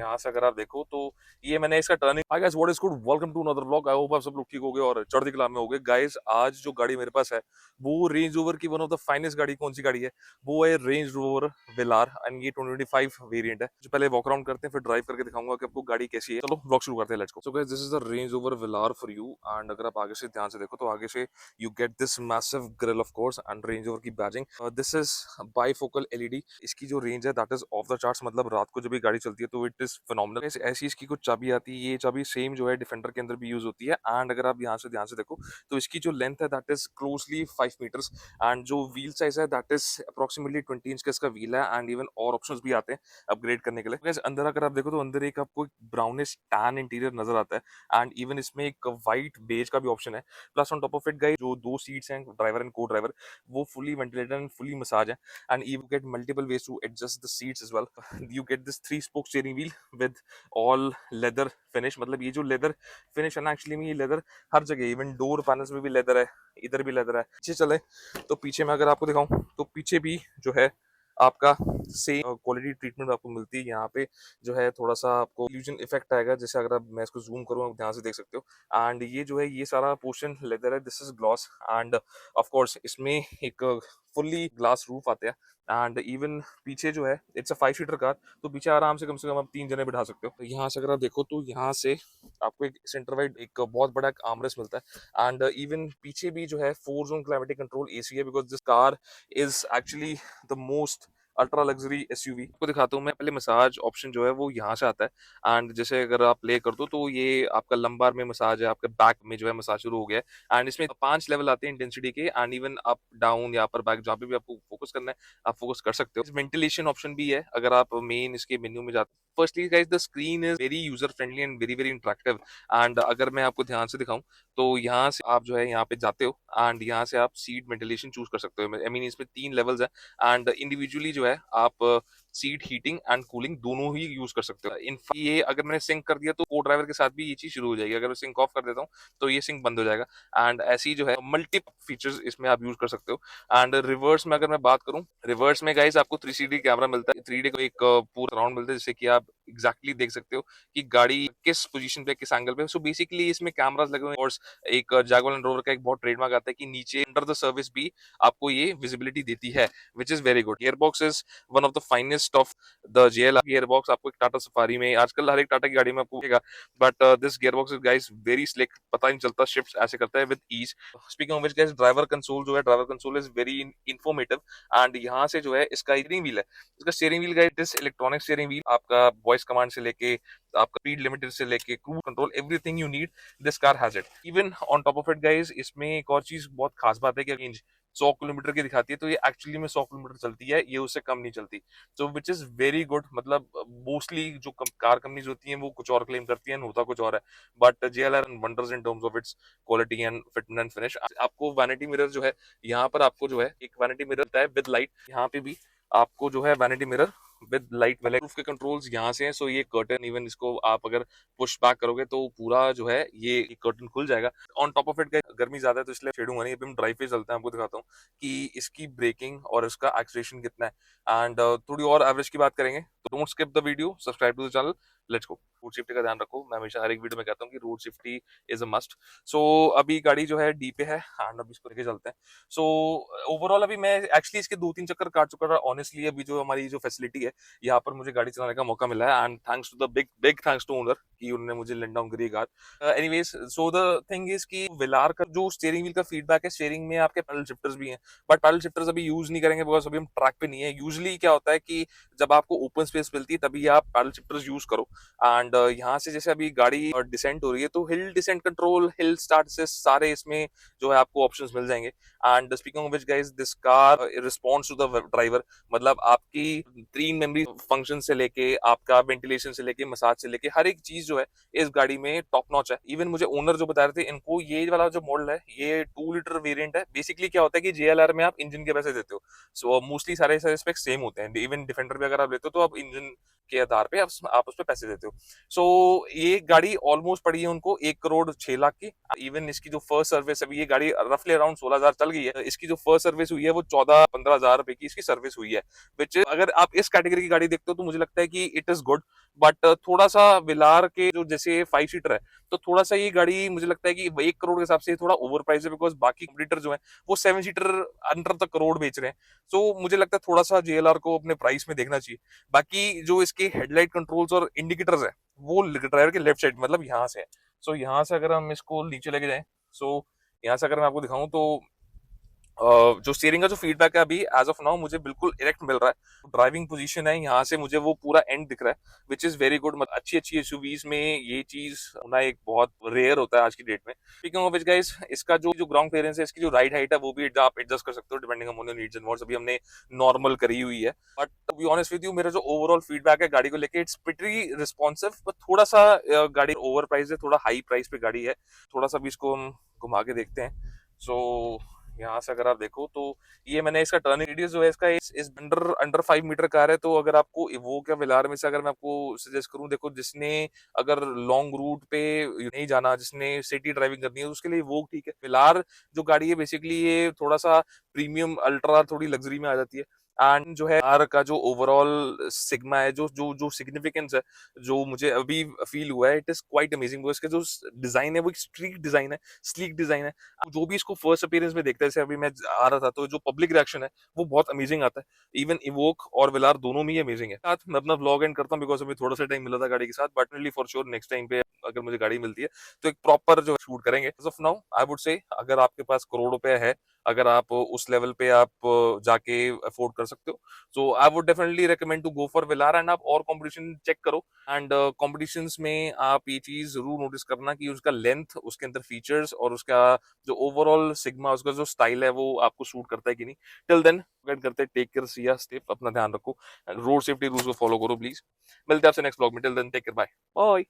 यहाँ से अगर आप देखो तो ये मैंने इसका turning. Hi guys, what is good, welcome to another vlog. I hope आप सब लोग ठीक हो गए और चढ़ती कला में हो गए। गाइस आज जो गाड़ी मेरे पास है वो रेंज रोवर की वन ऑफ द फाइनेस्ट गाड़ी। कौन सी गाड़ी है? वो है रेंज रोवर वेलार एंड ये 2025 वेरिएंट है। जो पहले वॉक अराउंड करते हैं फिर ड्राइव करके दिखाऊंगा कि आपको गाड़ी कैसी है। चलो व्लॉग शुरू करते हैं, let's go. So guys this is the range rover Vellar for you and अगर आप आगे से ध्यान से देखो तो आगे से you get this massive grill of course and Range Rover की badging. This is bifocal LED. इसकी जो रेंज है that is of the charts, मतलब रात को जब ये गाड़ी चलती है तो इट इज फिनोमिनल। ऐसी इसकी कुछ चाबी आती है, ये चाबी सेम जो है डिफेंडर के अंदर भी यूज होती है। एंड अगर आप यहाँ से ध्यान से देखो तो इसकी जो लेंथ है that is closely 5 metres and जो व्हील साइज है दैट इज अप्रोक्सीमेटली 20 इंच का इसका व्हील है। एंड इवन और ऑप्शंस भी आते हैं अपग्रेड करने के लिए। Guys, अंदर अगर आप देखो तो अंदर एक आपको ब्राउनिश टैन इंटीरियर नजर आता है एंड इवन इसमें एक वाइट बेज का भी ऑप्शन है। Plus on top of it guys जो दो सीट्स हैं ड्राइवर एंड को ड्राइवर वो fully ventilated and fully massage है and you get multiple ways to adjust the seats as well. You get this 3 spoke steering wheel with all leather finish. मतलब ये जो leather finish है ना, actually में ये leather हर जगह, इवन डोर पैनल्स में भी लेदर है, इधर भी लेदर है। पीछे चले तो पीछे में अगर आपको दिखाऊं तो पीछे भी जो है आपका सेम क्वालिटी ट्रीटमेंट आपको मिलती है। यहाँ पे जो है थोड़ा सा आपको इल्यूजन इफेक्ट आएगा, जैसे अगर आप मैं इसको जूम करूँ आप ध्यान से देख सकते हो। एंड ये जो है ये सारा पोर्शन लेदर है, this is gloss end of course इसमें एक फुल्ली ग्लास रूफ आते हैं। एंड इवन पीछे जो है इट्स अ 5 सीटर कार, तो पीछे आराम से कम आप 3 जने बिठा सकते हो। तो यहाँ से अगर आप देखो तो यहाँ से आपको एक सेंटर वाइड एक बहुत बड़ा आर्मरेस्ट मिलता है। एंड इवन पीछे भी जो है 4 जोन क्लाइमेटिक कंट्रोल एसी है, because this car is actually the most ultra luxury SUV. को दिखाता हूँ मैं, पहले मसाज ऑप्शन जो है वो यहाँ से आता है। एंड जैसे अगर आप प्ले कर दो तो ये आपका लंबार में मसाज है, आपके बैक में जो है मसाज शुरू हो गया है। एंड इसमें 5 लेवल आते हैं इंटेंसिटी के एंड इवन अप डाउन या पर बैक जहाँ पे भी आपको फोकस करना है आप फोकस कर सकते हो। वेंटिलेशन ऑप्शन भी है अगर आप मेन इसके मेन्यू में जाते हो। Firstly guys the screen is very user friendly and very very interactive. And अगर मैं आपको ध्यान से दिखाऊं तो यहाँ से आप जो है यहाँ पे जाते हो एंड यहाँ से आप सीट वेंटिलेशन चूज कर सकते हो। आई मीन इसमें 3 लेवल्स है एंड इंडिविजुअली जो है आप सीट हीटिंग एंड कूलिंग दोनों ही यूज कर सकते हो। इन ये अगर मैंने सिंक कर दिया तो को ड्राइवर के साथ भी ये चीज शुरू हो जाएगी। अगर मैं सिंक ऑफ कर देता हूँ तो ये सिंक बंद हो जाएगा। एंड ऐसी जो है मल्टीपल फीचर्स इसमें आप यूज कर सकते हो। एंड रिवर्स में अगर मैं बात करूं, रिवर्स में गाइस आपको 360 कैमरा मिलता है, 3D का एक पूरा राउंड मिलता है जिससे कि आप एग्जैक्टली देख सकते हो कि गाड़ी किस पोजीशन पे किस एंगल पे। सो बेसिकली इसमें कैमरास लगे हुए हैं और एक जैगुआर लैंड रोवर का एक बहुत ट्रेडमार्क आता है कि नीचे अंडर द सर्विस भी आपको ये विजिबिलिटी देती है, which is very good. Gearbox is one of the finest of the JLR. Gearbox आपको एक टाटा सफारी में आजकल हर एक टाटा की गाड़ी में आपको मिलेगा, but this gearbox is guys very slick, पता नहीं चलता, शिफ्ट ऐसे करता है with ease. Speaking of which guys driver console जो है, driver console is very informative. And यहाँ से जो है इसका स्टीयरिंग व्हील है, इसका steering wheel guys this electronic steering wheel, आपका वॉइस कमांड से लेके आपका स्पीड लिमिटर से लेके cruise control everything you need this car has it. Even on top of it guys इसमें एक और चीज बहुत खास बात है कि रेंज 100 किलोमीटर की दिखाती है तो ये एक्चुअली में 100 किलोमीटर चलती है, ये उससे कम नहीं चलती। तो विच इज वेरी गुड। मतलब मोस्टली जो कार कंपनीज होती हैं वो कुछ और क्लेम करती हैं, होता कुछ और है, but JLR wonders in terms of its quality and fitness and finish. आपको वैनिटी मिरर जो है यहाँ पर आपको जो है एक वैनिटी मिरर है विद लाइट, यहाँ पे भी आपको जो है वैनिटी मिरर विद लाइट वाले प्रूफ के कंट्रोल्स यहाँ से हैं। सो ये कर्टन इवन इसको आप अगर पुश बैक करोगे तो पूरा जो है ये कर्टन खुल जाएगा। ऑन टॉप ऑफ इट गर्मी ज्यादा है तो इसलिए छेड़ूंगा नहीं, अभी हम ड्राइव पे चलते हैं, आपको दिखाता हूँ कि इसकी ब्रेकिंग और इसका एक्सलेशन कितना है। एंड थोड़ी और एवरेज की बात करेंगे तो don't skip the video, subscribe to the channel, let's go. Road safety का ध्यान रखो, मैं हमेशा हर एक वीडियो में कहता हूँ कि road safety is a must. So अभी गाड़ी जो है डी पे है एंड अभी इसको लेके चलते हैं। सो ओवरऑल अभी मैं एक्चुअली इसके 2-3 चक्कर काट चुका था ऑनेस्टली। अभी जो हमारी जो फैसिलिटी है यहाँ पर मुझे गाड़ी चलाने का मौका मिला है and thanks to the big big thanks to owner कि उन्होंने मुझे लेट डाउन करी कार। Anyways so the thing is कि वेलार का जो स्टीयरिंग व्हील का फीडबैक है, स्टीयरिंग में आपके पैडल शिफ्टर्स भी हैं, बट पैडल शिफ्टर्स अभी यूज नहीं करेंगे बिकॉज अभी हम ट्रैक पे नहीं है। यूजली क्या होता है कि जब आपको ओपन स्पेस मिलती है तभी आप पैडल शिफ्टर्स यूज करो। एंड यहाँ से जैसे अभी गाड़ी डिसेंट हो रही है तो hill descent control, hill start से सारे इसमें जो है आपको ऑप्शंस मिल जाएंगे। And speaking of which guys this car responds to the driver, मतलब आपकी 3 मेमोरी फंक्शन से लेके आपका वेंटिलेशन से लेके मसाज से लेके हर एक चीज जो है इस गाड़ी में टॉप नॉच है। इवन मुझे ओनर जो बता रहे थे, इनको ये वाला जो मॉडल है ये 2 लीटर वेरिएंट है। बेसिकली क्या होता है कि JLR में आप इंजन के पैसे देते हो, सो मोस्टली सारे सारे स्पेक्स सेम होते हैं। इवन डिफेंडर भी अगर आप लेते हो तो आप इंजन के आधार पे आप उस पर पैसे देते हो। सो ये गाड़ी ऑलमोस्ट पड़ी है उनको 1 करोड़ 6 लाख की। इवन इसकी जो फर्स्ट सर्विस है, ये गाड़ी रफली अराउंड 16,000 चल गई है। इसकी जो फर्स्ट सर्विस हुई है वो 14-15 हजार रुपए की इसकी सर्विस हुई है। विच अगर आप इस कैटेगरी की गाड़ी देखते हो तो मुझे लगता है कि इट इज गुड। बट थोड़ा सा विलार के जो जैसे 5 सीटर है, तो थोड़ा सा ये गाड़ी मुझे लगता है कि 1 करोड़ के हिसाब से थोड़ा ओवर प्राइस है, बिकॉज बाकी कंपटीटर जो है वो 7 सीटर अंडर द करोड़ बेच रहे हैं। सो मुझे लगता है थोड़ा सा JLR को अपने प्राइस में देखना चाहिए। बाकी जो इसके हेडलाइट कंट्रोल्स और इंडिकेटर्स है वो ड्राइवर के लेफ्ट साइड मतलब यहाँ से है। सो यहाँ से अगर हम इसको नीचे लेके जाएं, सो यहाँ से अगर मैं आपको दिखाऊं तो जो स्टीयरिंग का जो फीडबैक है अभी एज ऑफ नाउ मुझे बिल्कुल इरेक्ट मिल रहा है। ड्राइविंग पोजीशन है यहाँ से मुझे वो पूरा एंड दिख रहा है, विच इज वेरी गुड। मतलब अच्छी अच्छी एसयूवीज में ये चीज होना एक बहुत रेयर होता है आज की डेट में। स्पीकिंग ऑफ व्हिच गाइस, इसका जो ग्राउंड क्लियरेंस है, इसकी जो राइड हाइट है वो भी आप एडजस्ट कर सकते हो depending on your needs and wants. अभी हमने नॉर्मल करी हुई है। But to be honest with you, मेरा जो ओवरऑल फीडबैक है गाड़ी को लेके, इट्स प्रीटी रिस्पॉन्सिव। बट थोड़ा सा गाड़ी ओवर प्राइस है, थोड़ा हाई प्राइस पे गाड़ी है। थोड़ा सा भी इसको हम घुमा के देखते हैं। सो यहाँ से अगर आप देखो तो ये मैंने इसका टर्निंग रेडियस जो है इसका इस अंडर अंडर 5 मीटर कार है। तो अगर आपको इवोक या वेलार में से अगर मैं आपको सजेस्ट करूं, देखो जिसने अगर लॉन्ग रूट पे नहीं जाना, जिसने सिटी ड्राइविंग करनी है, तो उसके लिए इवोक ठीक है। वेलार जो गाड़ी है बेसिकली ये थोड़ा सा प्रीमियम अल्ट्रा थोड़ी लग्जरी में आ जाती है। एंड जो है कार का जो ओवरऑल सिग्मा है, जो जो जो सिग्निफिकेंस है, जो मुझे अभी फील हुआ है, इट इज क्वाइट अमेजिंग। वो इसका जो डिजाइन है वो एक स्ट्रीक डिजाइन है, स्लीक डिजाइन है। जो भी इसको फर्स्ट अपीयरेंस में देखता है, जैसे अभी मैं आ रहा था, तो जो पब्लिक रिएक्शन है वो बहुत अमेजिंग आता है। इवन इवोक और वेलार दोनों में ही अमेजिंग है। साथ मैं अपना व्लॉग एंड करता हूँ बिकॉज अभी थोड़ा सा टाइम मिला था गाड़ी के साथ। But for sure next time पे अगर मुझे गाड़ी मिलती है तो एक प्रॉपर जो शूट करेंगे। As of now I would say अगर आपके पास करोड़ रुपए है, अगर आप उस लेवल पे आप जाके अफोर्ड कर सकते हो, so I would definitely recommend to go for Velar. And आप और कंपटीशन चेक करो। एंड कॉम्पिटिशन्स में आप ये चीज जरूर नोटिस करना कि उसका लेंथ, उसके अंदर फीचर्स और उसका जो ओवरऑल सिग्मा, उसका जो स्टाइल है वो आपको सूट करता है कि नहीं। टिल देन गाइड करते टेक केयर, सी या स्टेप, अपना ध्यान रखो, रोड सेफ्टी रूल्स को फॉलो करो प्लीज। मिलते हैं आपसे नेक्स्ट ब्लॉग में। Till then take care, bye bye.